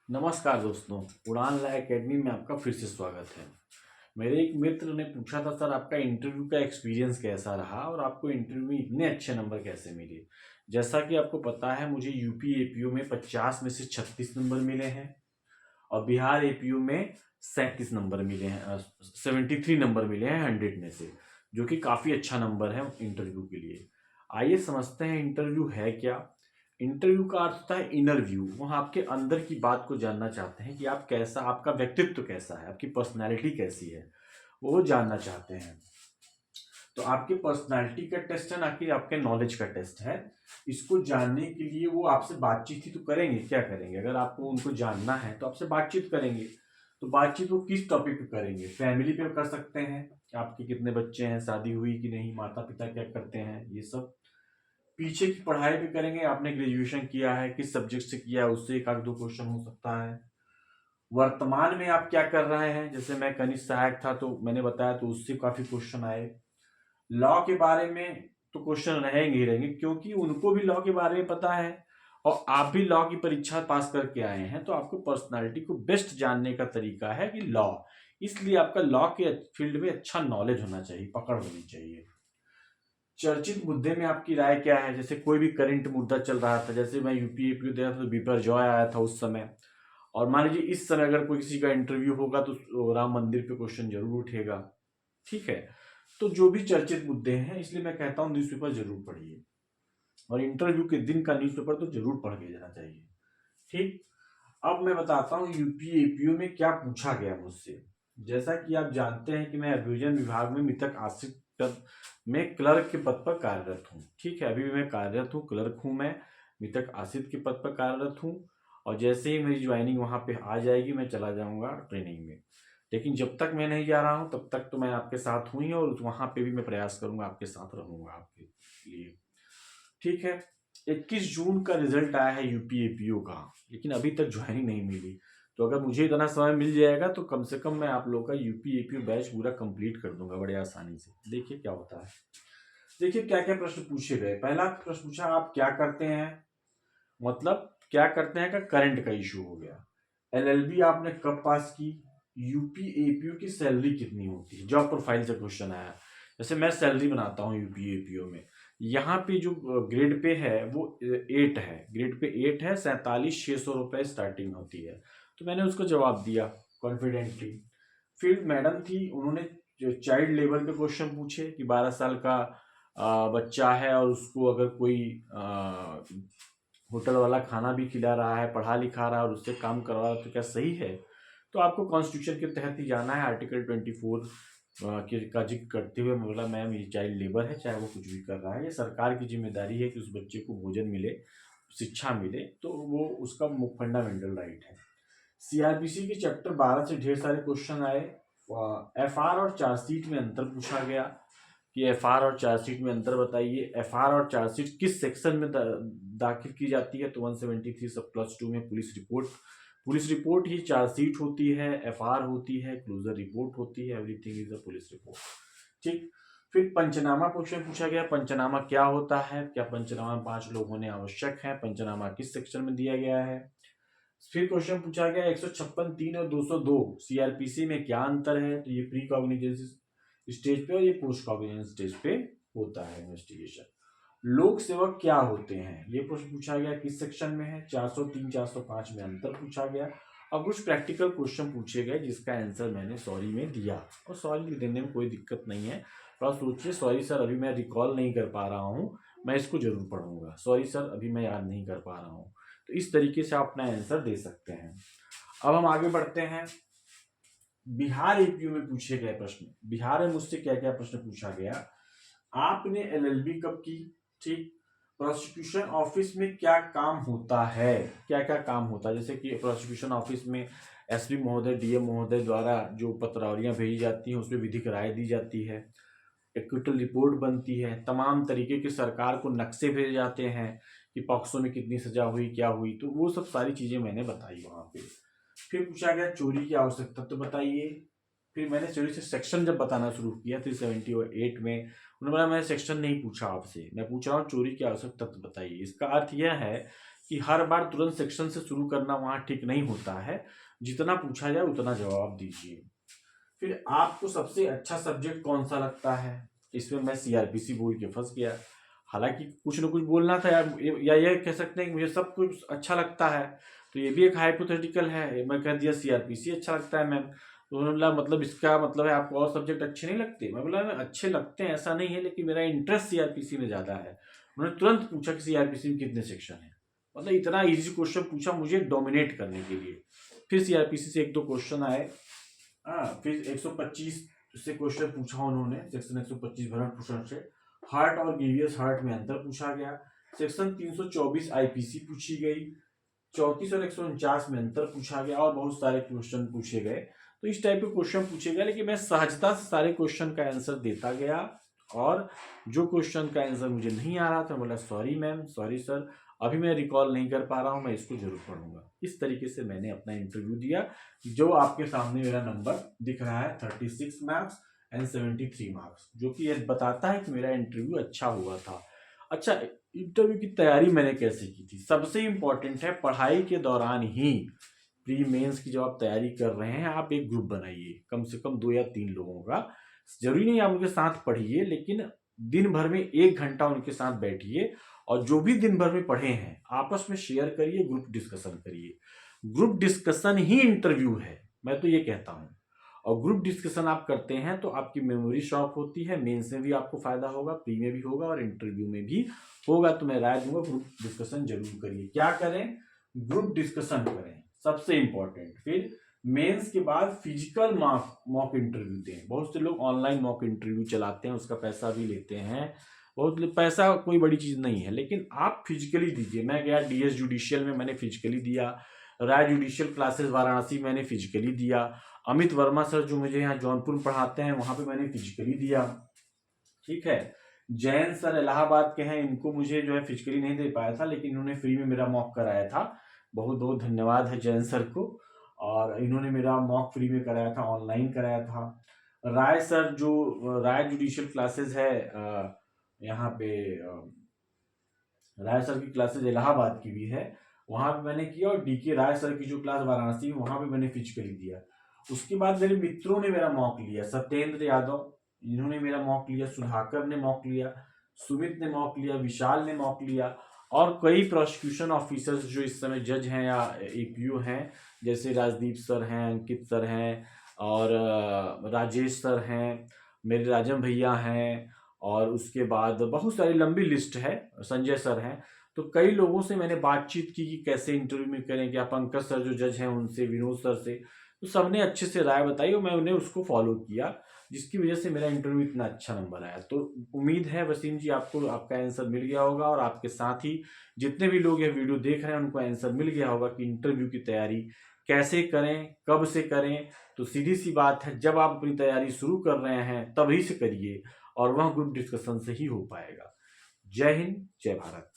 नमस्कार दोस्तों, उड़ान ला एकेडमी में आपका फिर से स्वागत है। मेरे एक मित्र ने पूछा था, सर आपका इंटरव्यू का एक्सपीरियंस कैसा रहा और आपको इंटरव्यू में इतने अच्छे नंबर कैसे मिले। जैसा कि आपको पता है, मुझे यूपी एपीयू में 50 में से 36 नंबर मिले हैं और बिहार एपीयू में 37 नंबर मिले हैं, 73 नंबर मिले हैं 100 में से, जो कि काफ़ी अच्छा नंबर है इंटरव्यू के लिए। आइए समझते हैं इंटरव्यू है क्या। इंटरव्यू का अर्थ होता है इनरव्यू। वहाँ आपके अंदर की बात को जानना चाहते हैं कि आप कैसा, आपका व्यक्तित्व कैसा है, आपकी पर्सनैलिटी कैसी है, वो जानना चाहते हैं। तो आपके पर्सनैलिटी का टेस्ट है, ना कि आपके नॉलेज का टेस्ट है। इसको जानने के लिए वो आपसे बातचीत ही तो करेंगे। क्या करेंगे? अगर आपको उनको जानना है तो आपसे बातचीत करेंगे। तो बातचीत वो किस टॉपिक पे करेंगे? फैमिली पे कर सकते हैं, आपके कितने बच्चे हैं, शादी हुई कि नहीं, माता पिता क्या करते हैं, ये सब। पीछे की पढ़ाई भी करेंगे, आपने ग्रेजुएशन किया है, किस सब्जेक्ट से किया है, उससे एक आध दो क्वेश्चन हो सकता है। वर्तमान में आप क्या कर रहे हैं, जैसे मैं कनिष्ठ सहायक था तो मैंने बताया, तो उससे काफी क्वेश्चन आए। लॉ के बारे में तो क्वेश्चन रहेंगे ही रहेंगे, क्योंकि उनको भी लॉ के बारे में पता है और आप भी लॉ की परीक्षा पास करके आए हैं। तो आपको पर्सनालिटी को बेस्ट जानने का तरीका है कि लॉ, इसलिए आपका लॉ के फील्ड में अच्छा नॉलेज होना चाहिए, पकड़ होनी चाहिए। चर्चित मुद्दे में आपकी राय क्या है? जैसे कोई भी करंट मुद्दा चल रहा था, जैसे मैं यूपीएपीयू दे रहा था तो बीपर जॉय आया था उस समय, और मान लीजिए इस समय अगर कोई किसी का इंटरव्यू होगा तो राम मंदिर पे क्वेश्चन जरूर उठेगा। ठीक है, तो जो भी चर्चित मुद्दे हैं, इसलिए मैं कहता हूँ न्यूज़पेपर जरूर पढ़िए, और इंटरव्यू के दिन का न्यूज़पेपर तो जरूर पढ़ के जाना चाहिए। ठीक। अब मैं बताता हूँ यूपीएपीयू में क्या पूछा गया मुझसे। जैसा कि आप जानते हैं कि मैं अभियोजन विभाग में मृतक आश्रित पद में क्लर्क के पद पर कार्यरत हूँ। ठीक है, अभी भी मैं कार्यरत हूँ, क्लर्क हूँ मैं, मृतक आश्रित के पद पर कार्यरत हूँ। और जैसे ही मेरी ज्वाइनिंग वहाँ पे आ जाएगी, मैं चला जाऊँगा ट्रेनिंग में। लेकिन जब तक मैं नहीं जा रहा हूँ तब तक तो मैं आपके साथ हूँ ही, और वहाँ पे भी मैं प्रयास करूँगा, आपके साथ रहूँगा आपके लिए। ठीक है। 21 जून का रिजल्ट आया है यूपीएपीओ का, लेकिन अभी तक ज्वाइनिंग नहीं मिली। तो अगर मुझे इतना समय मिल जाएगा तो कम से कम मैं आप लोग का यूपीएपीओ बैच पूरा कंप्लीट कर दूंगा बड़े आसानी से। देखिए क्या होता है। देखिए क्या क्या प्रश्न पूछे गए। पहला प्रश्न पूछा, आप क्या करते हैं, मतलब क्या करते हैं का करंट का इशू हो गया। एलएलबी आपने कब पास की, यूपीएपीओ की सैलरी कितनी होती है, जॉब प्रोफाइल से क्वेश्चन आया। जैसे मैं सैलरी बनाता हूँ यूपीएपीओ में, यहाँ पे जो ग्रेड पे है वो 8 है, ग्रेड पे 8 है, 47,600 रुपये स्टार्टिंग होती है। तो मैंने उसको जवाब दिया कॉन्फिडेंटली। फिर मैडम थी, उन्होंने जो चाइल्ड लेबर पे क्वेश्चन पूछे कि 12 साल का बच्चा है और उसको अगर कोई होटल वाला खाना भी खिला रहा है, पढ़ा लिखा रहा है और उससे काम करवा रहा है, तो क्या सही है? तो आपको कॉन्स्टिट्यूशन के तहत ही जाना है। आर्टिकल 24 के का जिक्र करते हुए मैं बोला, मैम ये चाइल्ड लेबर है, चाहे वो कुछ भी कर रहा है, ये सरकार की जिम्मेदारी है कि उस बच्चे को भोजन मिले, शिक्षा मिले, तो वो उसका फंडामेंटल राइट है। सीआरपीसी के चैप्टर 12 से ढेर सारे क्वेश्चन आए। एफआर और चार्जशीट में अंतर पूछा गया कि एफआर और चार्जशीट में अंतर बताइए। एफआर और चार्जशीट किस सेक्शन में दाखिल की जाती है? तो 173 सब प्लस 2 में पुलिस रिपोर्ट ही चार्जशीट होती है, एफआर होती है, क्लोजर रिपोर्ट होती है, everything is a police report. ठीक। फिर पंचनामा क्वेश्चन पूछा गया, पंचनामा क्या होता है, क्या पंचनामा 5 लोग होने आवश्यक है, पंचनामा किस सेक्शन में दिया गया है। फिर क्वेश्चन पूछा गया 156(3) और 202 सीआरपीसी में क्या अंतर है। तो ये प्री कॉग्निजेंस स्टेज पे और ये पोस्ट कॉग्निजेंस स्टेज पे होता है इन्वेस्टिगेशन। लोक सेवक क्या होते हैं, ये प्रश्न पूछा गया, किस सेक्शन में है। 403 405 में अंतर पूछा गया। और कुछ प्रैक्टिकल क्वेश्चन पूछे गए जिसका आंसर मैंने सॉरी में दिया, और सॉरी देने में कोई दिक्कत नहीं है। थोड़ा सोचिए, सॉरी सर अभी मैं रिकॉल नहीं कर पा रहा हूँ, मैं इसको जरूर पढ़ूंगा, सॉरी सर अभी मैं याद नहीं कर पा रहा हूँ। तो इस तरीके से आप अपना आंसर दे सकते हैं। अब हम आगे बढ़ते हैं। बिहार एपीयू में पूछे गए प्रश्न। बिहार में मुझसे क्या क्या प्रश्न पूछा गया। आपने एलएलबी कब की? ठीक। प्रोसिक्यूशन ऑफिस में क्या काम होता है, क्या क्या काम होता है, जैसे कि प्रोसिक्यूशन ऑफिस में एसपी महोदय, डीएम महोदय द्वारा जो पत्रावलियां भेजी जाती हैं उसमें विधिक राय दी जाती है, एक्विटल रिपोर्ट बनती है, तमाम तरीके के सरकार को नक्शे भेजे जाते हैं कि पॉक्सो में कितनी सजा हुई, क्या हुई, तो वो सब सारी चीजें मैंने बताई वहां पे। फिर पूछा गया चोरी की आवश्यकता तो बताइए। फिर मैंने चोरी से सेक्शन जब बताना शुरू किया 378 में, उन्होंने बोला मैं सेक्शन नहीं पूछा आपसे, मैं पूछ रहा हूँ चोरी की आवश्यक तत्व बताइए। इसका अर्थ यह है कि हर बार तुरंत सेक्शन से शुरू करना वहाँ ठीक नहीं होता है। जितना पूछा जाए उतना जवाब दीजिए। फिर आपको सबसे अच्छा सब्जेक्ट कौन सा लगता है? इसमें मैं सीआरपीसी बोल के फंस गया। हालांकि कुछ न कुछ बोलना था यार, या ये कह सकते हैं कि मुझे सब कुछ अच्छा लगता है, तो ये भी एक हाइपोथेटिकल है। मैं कह दिया सीआरपीसी अच्छा लगता है मैम, तो उन्होंने बोला मतलब इसका मतलब है आपको और सब्जेक्ट अच्छे नहीं लगते? मैं बोला अच्छे लगते हैं ऐसा नहीं है, लेकिन मेरा इंटरेस्ट सीआरपीसी में ज़्यादा है। उन्होंने तुरंत पूछा कि सीआरपीसी में कितने सेक्शन है। मतलब इतना इजी क्वेश्चन पूछा मुझे डोमिनेट करने के लिए। फिर सीआरपीसी से एक दो क्वेश्चन आए। हाँ, फिर 125 से क्वेश्चन पूछा उन्होंने, सेक्शन 125 भरण पोषण से। हार्ट और गिवियस हार्ट में अंतर पूछा गया। सेक्शन 324 आईपीसी पूछी गई। 34 और 149 में अंतर पूछा गया, और बहुत सारे क्वेश्चन पूछे गए। तो इस टाइप के क्वेश्चन पूछे गए, लेकिन मैं सहजता से सारे क्वेश्चन का आंसर देता गया। और जो क्वेश्चन का आंसर मुझे नहीं आ रहा था, बोला सॉरी मैम, सॉरी सर, अभी मैं रिकॉल नहीं कर पा रहा हूँ, मैं इसको जरूर पढ़ूंगा। इस तरीके से मैंने अपना इंटरव्यू दिया। जो आपके सामने मेरा नंबर दिख रहा है 36 मार्क्स एंड 73 मार्क्स, जो कि यह बताता है कि मेरा इंटरव्यू अच्छा हुआ था। अच्छा, इंटरव्यू की तैयारी मैंने कैसे की थी? सबसे इंपॉर्टेंट है, पढ़ाई के दौरान ही प्री मेंस की जब आप तैयारी कर रहे हैं, आप एक ग्रुप बनाइए, कम से कम 2 या 3 लोगों का। जरूरी नहीं आप उनके साथ पढ़िए, लेकिन दिन भर में 1 घंटा उनके साथ बैठिए, और जो भी दिन भर में पढ़े हैं आपस में शेयर करिए, ग्रुप डिस्कशन करिए। ग्रुप डिस्कशन ही इंटरव्यू है, मैं तो ये कहता हूँ। और ग्रुप डिस्कशन आप करते हैं तो आपकी मेमोरी शॉर्प होती है, मेंस में भी आपको फायदा होगा, प्री में भी होगा, और इंटरव्यू में भी होगा। तो मैं राय दूंगा ग्रुप डिस्कशन जरूर करिए। क्या करें? ग्रुप डिस्कशन करें, सबसे इंपॉर्टेंट। फिर मेंस के बाद फिजिकल मॉक इंटरव्यू दें। बहुत से लोग ऑनलाइन मॉक इंटरव्यू चलाते हैं, उसका पैसा भी लेते हैं। बहुत पैसा कोई बड़ी चीज़ नहीं है, लेकिन आप फिजिकली दीजिए। मैं गया डीएस जुडिशियल में, मैंने फिजिकली दिया। राय जुडिशियल क्लासेस वाराणसी मैंने फिजिकली दिया। अमित वर्मा सर जो मुझे यहाँ जौनपुर में पढ़ाते हैं, वहाँ पे मैंने फिजिकली दिया। ठीक है। जैन सर इलाहाबाद के हैं, इनको मुझे जो है फिजिकली नहीं दे पाया था, लेकिन इन्होंने फ्री में मेरा मॉक कराया था। बहुत बहुत धन्यवाद है जैन सर को। और इन्होंने मेरा मॉक फ्री में कराया था, ऑनलाइन कराया था। राय सर जो राय जुडिशियल क्लासेस है यहाँ पे, राय सर की क्लासेस इलाहाबाद की भी है, वहां पे मैंने किया। और डीके राय सर की जो क्लास वाराणसी में, वहां पे मैंने फिजिकली दिया। उसके बाद मेरे मित्रों ने मेरा मॉक लिया। सत्येंद्र यादव, इन्होंने मेरा मॉक लिया। सुधाकर ने मॉक लिया। सुमित ने मॉक लिया। विशाल ने मॉक लिया। और कई प्रोसिक्यूशन ऑफिसर्स जो इस समय जज हैं या एपीओ हैं, जैसे राजदीप सर हैं, अंकित सर हैं, और राजेश सर हैं, मेरे राजन भैया हैं, और उसके बाद बहुत सारी लंबी लिस्ट है, संजय सर हैं। तो कई लोगों से मैंने बातचीत की कि कैसे इंटरव्यू में करें, क्या पंकज सर जो जज हैं उनसे, विनोद सर से, तो सबने अच्छे से राय बताई और मैं उन्हें उसको फॉलो किया, जिसकी वजह से मेरा इंटरव्यू इतना अच्छा नंबर आया। तो उम्मीद है वसीम जी आपको आपका आंसर मिल गया होगा, और आपके साथ ही जितने भी लोग ये वीडियो देख रहे हैं उनको आंसर मिल गया होगा कि इंटरव्यू की तैयारी कैसे करें, कब से करें। तो सीधी सी बात है, जब आप अपनी तैयारी शुरू कर रहे हैं तभी से करिए, और वह ग्रुप डिस्कशन से ही हो पाएगा। जय हिंद, जय भारत।